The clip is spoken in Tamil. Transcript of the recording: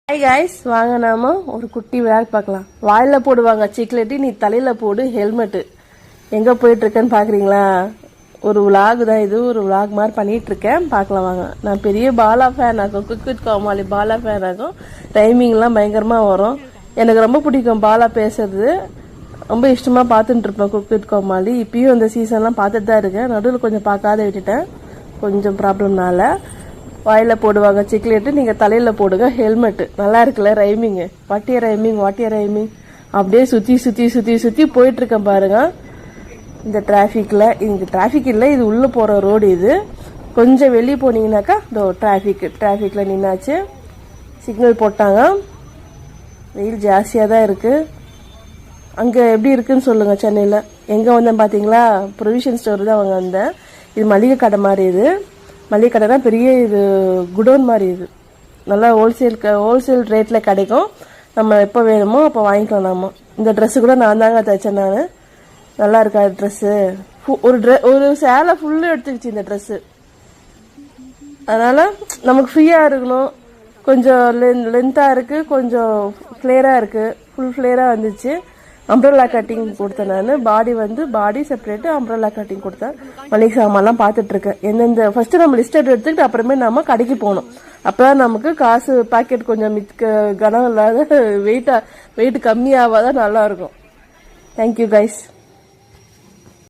ஹாய் கைஸ், வாங்க நாம ஒரு குட்டி விளையாட்டு பார்க்கலாம். வாயில போடுவாங்க சிக்லெட்டி, நீ தலையில போடு ஹெல்மெட்டு. எங்க போயிட்டு இருக்கேன்னு பாக்குறீங்களா? ஒரு விளாக் தான் இது, ஒரு விளாக் மாதிரி பண்ணிட்டு இருக்கேன். பார்க்கலாம் வாங்க. நான் பெரிய பாலா ஃபேன் ஆகும், குக் கோமாளி பாலா ஃபேன் ஆகும். டைமிங்லாம் பயங்கரமா வரும். எனக்கு ரொம்ப பிடிக்கும் பாலா பேசுறது. ரொம்ப இஷ்டமா பார்த்துட்டு இருப்பேன் குக் கோமாளி. இப்பயும் இந்த சீசன்லாம் பார்த்துட்டு தான் இருக்கேன். நடுவில் கொஞ்சம் பார்க்காத விட்டுட்டேன், கொஞ்சம் ப்ராப்ளம்னால. வாயில போடுவாங்க சிக்லேட்டு, நீங்க தலையில போடுங்க ஹெல்மெட்டு. நல்லா இருக்குல்ல ரைமிங்கு? வாட்டிய ரைமிங். அப்படியே சுத்தி சுத்தி சுத்தி சுத்தி போயிட்டு இருக்கேன் பாருங்க. இந்த டிராஃபிக்ல, இங்க டிராஃபிக் இல்லை, இது உள்ள போற ரோடு. இது கொஞ்சம் வெளியே போனீங்கன்னாக்கா இதோ டிராஃபிக்ல நின்னாச்சு. சிக்னல் போட்டாங்க. வெயில் ஜாஸ்தியா தான் இருக்கு. அங்க எப்படி இருக்குன்னு சொல்லுங்க சென்னையில. எங்க வந்தேன் பாத்தீங்களா? ப்ரொவிஷன் ஸ்டோர் தான் அவங்க வந்தேன். இது மளிகை கடை மாதிரி. இது மளிகை கடை தான், பெரிய இது குடோன் மாதிரி. இது நல்லா ஹோல்சேல் ரேட்டில் கிடைக்கும். நம்ம எப்போ வேணுமோ அப்போ வாங்கிக்கலாம். நாம இந்த ட்ரெஸ்ஸு கூட நான் தாங்க தைச்சேன். நான் நல்லா இருக்கா ட்ரெஸ்ஸு? ஒரு சேலை ஃபுல்லு எடுத்துக்கிச்சு இந்த ட்ரெஸ்ஸு. அதனால் நமக்கு ஃப்ரீயாக இருக்கணும். கொஞ்சம் லென்த்தாக இருக்குது, கொஞ்சம் ஃப்ளேராக இருக்குது. ஃபுல் ஃப்ளேராக வந்துச்சு. அம்ப்ரெல்லா கட்டிங் கொடுத்தேன் நான். பாடி செப்பரேட்டு, அம்ப்ரெல்லா கட்டிங் கொடுத்தேன். மளிகை சாமான்லாம் பார்த்துட்டு இருக்கேன். எந்தெந்த ஃபர்ஸ்ட் நம்ம லிஸ்ட் எடுத்துக்கிட்டு அப்புறமே நம்ம கடைக்கு போகணும். அப்பதான் நமக்கு காசு பாக்கெட் கொஞ்சம் கனம் இல்லாத வெயிட் கம்மியாவாதான் நல்லா இருக்கும். Thank you guys.